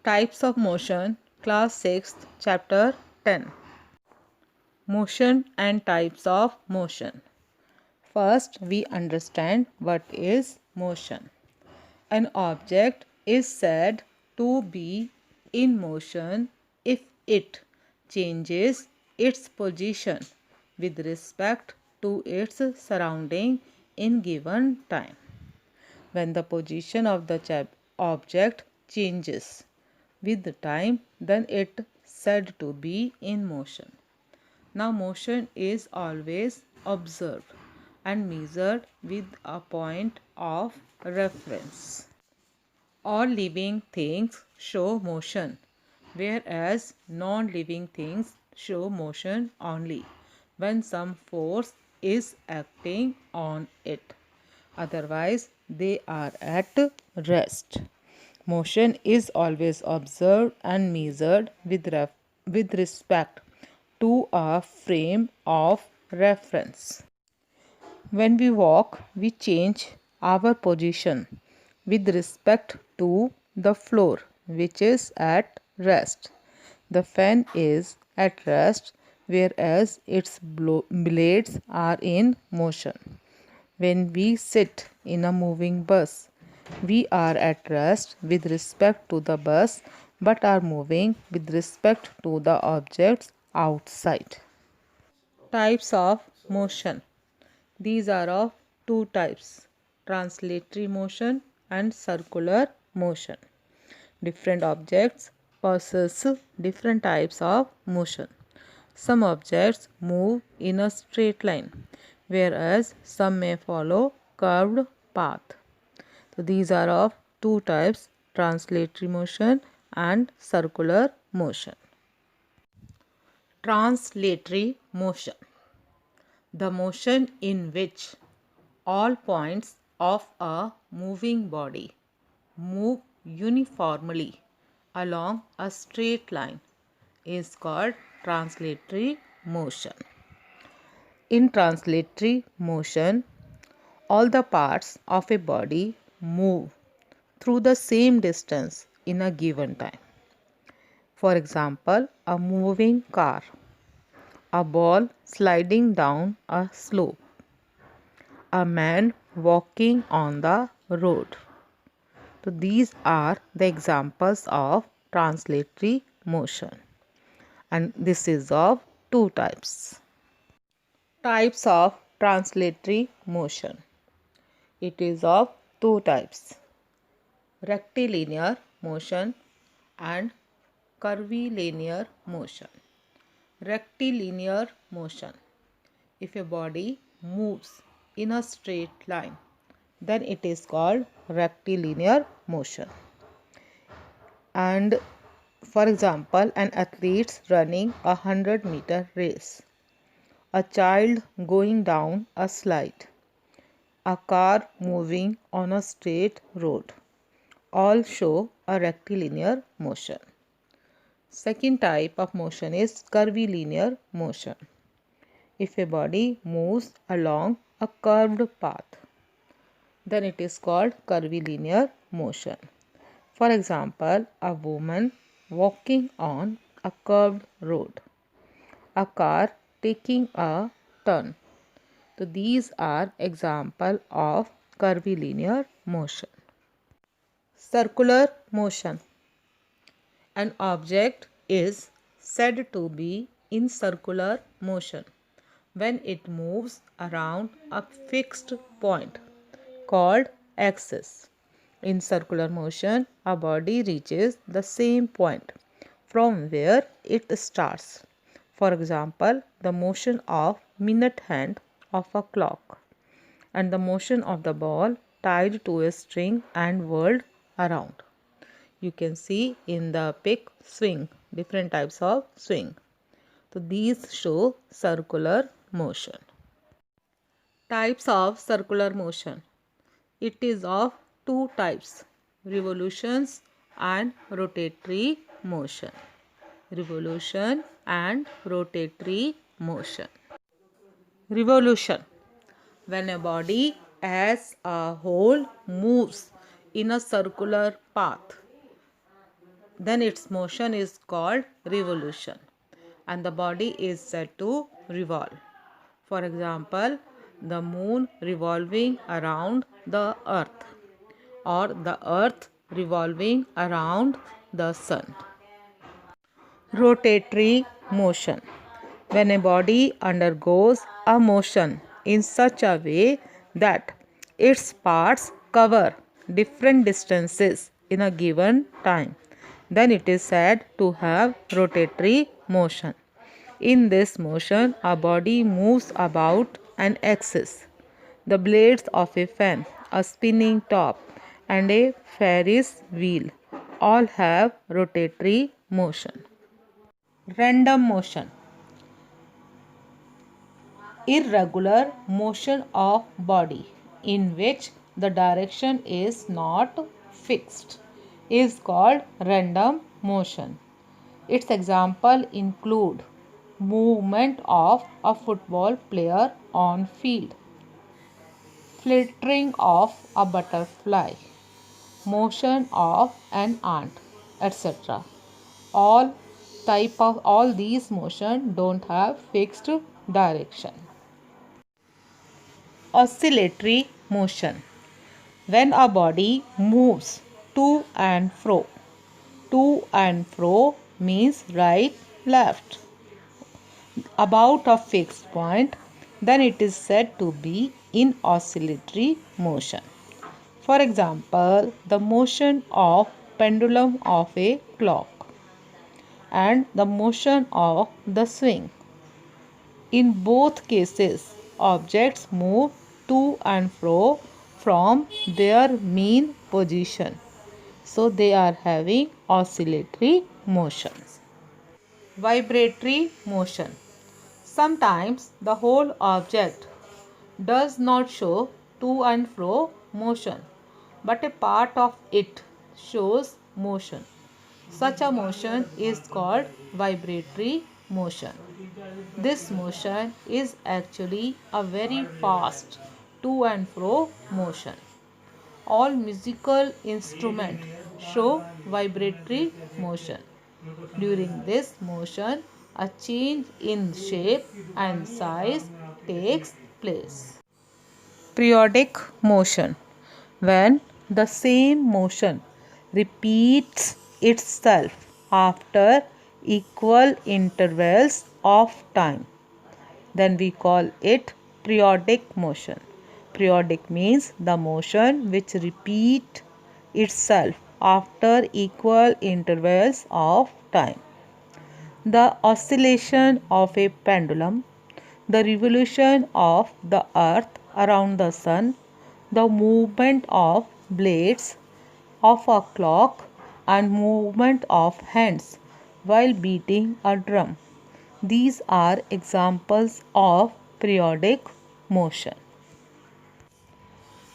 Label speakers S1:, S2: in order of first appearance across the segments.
S1: Types of motion, class 6th, chapter 10. Motion and types of motion. First, we understand what is motion. An object is said to be in motion if it changes its position with respect to its surrounding in given time. When the position of the object changes with the time, then it said to be in motion. Now motion is always observed and measured with a point of reference. All living things show motion, whereas non-living things show motion only when some force is acting on it. Otherwise, they are at rest. Motion is always observed and measured with respect to a frame of reference. When we walk, we change our position with respect to the floor, which is at rest. The fan is at rest, whereas its blades are in motion. When we sit in a moving bus, we are at rest with respect to the bus but are moving with respect to the objects outside. Types of motion. These are of two types: translatory motion and circular motion. Different objects possess different types of motion. Some objects move in a straight line, whereas some may follow curved path. So these are of two types: translatory motion and circular motion. Translatory motion. The motion in which all points of a moving body move uniformly along a straight line is called translatory motion. In translatory motion, all the parts of a body move through the same distance in a given time. For example, a moving car, a ball sliding down a slope, a man walking on the road. So these are the examples of translatory motion, and this is of two types. Types of translatory motion. It is of two types: rectilinear motion and curvilinear motion. Rectilinear motion. If a body moves in a straight line, then it is called rectilinear motion. And for example, an athlete running a 100-meter race, a child going down a slide, a car moving on a straight road, all show a rectilinear motion. Second type of motion is curvilinear motion. If a body moves along a curved path, then it is called curvilinear motion. For example, a woman walking on a curved road, a car taking a turn. So these are examples of curvilinear motion. Circular motion. An object is said to be in circular motion when it moves around a fixed point called axis. In circular motion, a body reaches the same point from where it starts. For example, the motion of minute hand of a clock and the motion of the ball tied to a string and whirled around. You can see in the pic swing, different types of swing. So these show circular motion. Types of circular motion. It is of two types: revolutions and rotatory motion. Revolution and rotatory motion. Revolution. When a body as a whole moves in a circular path, then its motion is called revolution, and the body is said to revolve. For example, the moon revolving around the earth, or the earth revolving around the sun. Rotatory motion. When a body undergoes a motion in such a way that its parts cover different distances in a given time, then it is said to have rotatory motion. In this motion, a body moves about an axis. The blades of a fan, a spinning top, and a Ferris wheel all have rotatory motion. Random motion. Irregular motion of body in which the direction is not fixed is called random motion. Its example include movement of a football player on field, flittering of a butterfly, motion of an ant, etc. All these motion don't have fixed direction. Oscillatory motion. When a body moves to and fro means right, left, about a fixed point, then it is said to be in oscillatory motion. For example, the motion of pendulum of a clock and the motion of the swing. In both cases, objects move to and fro from their mean position. So they are having oscillatory motions. Vibratory motion. Sometimes the whole object does not show to and fro motion, but a part of it shows motion. Such a motion is called vibratory motion. This motion is actually a very fast to and fro motion. All musical instruments show vibratory motion. During this motion, a change in shape and size takes place. Periodic motion. When the same motion repeats itself after equal intervals of time, then we call it periodic motion. Periodic means the motion which repeats itself after equal intervals of time. The oscillation of a pendulum, the revolution of the earth around the sun, the movement of blades of a clock, and movement of hands while beating a drum. These are examples of periodic motion.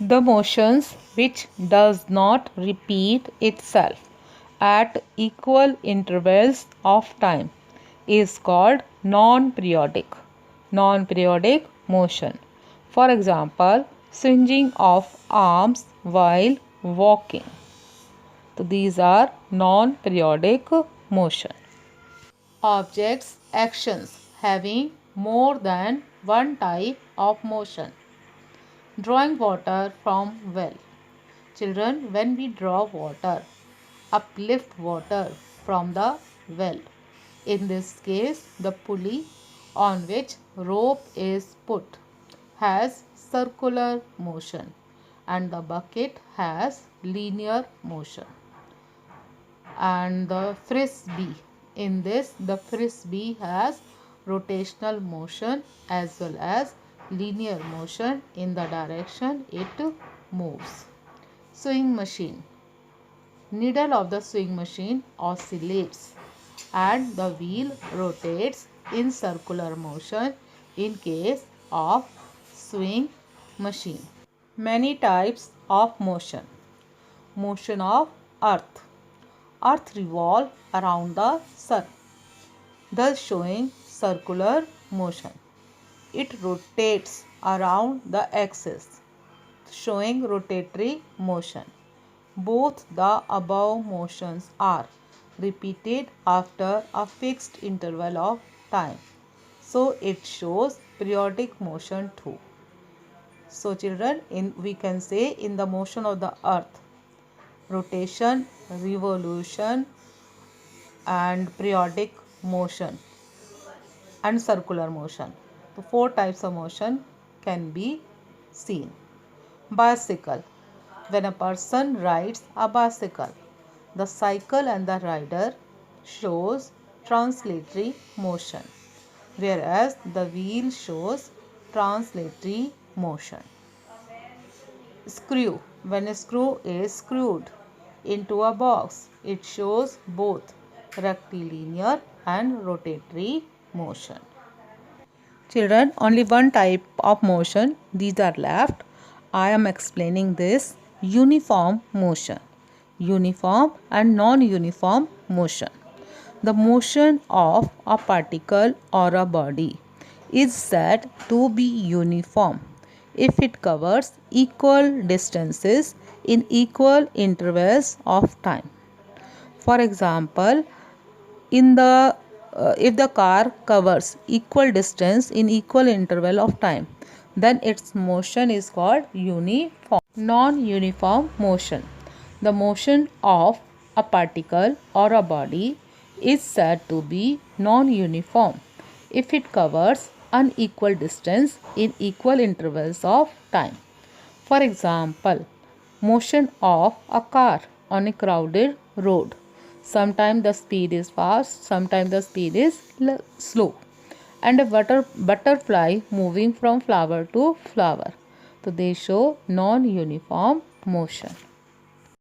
S1: The motions which does not repeat itself at equal intervals of time is called non-periodic. Non-periodic motion. For example, swinging of arms while walking. So these are non-periodic motion. Objects, actions having more than one type of motion. Drawing water from well. Children, when we draw water, uplift water from the well. In this case, the pulley on which rope is put has circular motion and the bucket has linear motion. And the frisbee, in this the frisbee has rotational motion as well as linear motion in the direction it moves. Sewing machine. Needle of the sewing machine oscillates and the wheel rotates in circular motion in case of sewing machine. Many types of motion. Motion of earth. Earth revolves around the sun, thus showing circular motion. It rotates around the axis, showing rotatory motion. Both the above motions are repeated after a fixed interval of time. So it shows periodic motion too. So children, we can say in the motion of the earth, rotation, revolution and periodic motion and circular motion. So four types of motion can be seen. Bicycle. When a person rides a bicycle, the cycle and the rider shows translatory motion, whereas the wheel shows translatory motion. Screw. When a screw is screwed into a box, it shows both rectilinear and rotatory motion. Children, only one type of motion, these are left. I am explaining this uniform motion. Uniform and non-uniform motion. The motion of a particle or a body is said to be uniform if it covers equal distances in equal intervals of time. For example, in the if the car covers equal distance in equal interval of time, then its motion is called uniform. Non-uniform motion. The motion of a particle or a body is said to be non-uniform if it covers unequal distance in equal intervals of time. For example, motion of a car on a crowded road. Sometimes the speed is fast, sometimes the speed is slow. And a butterfly moving from flower to flower. So they show non-uniform motion.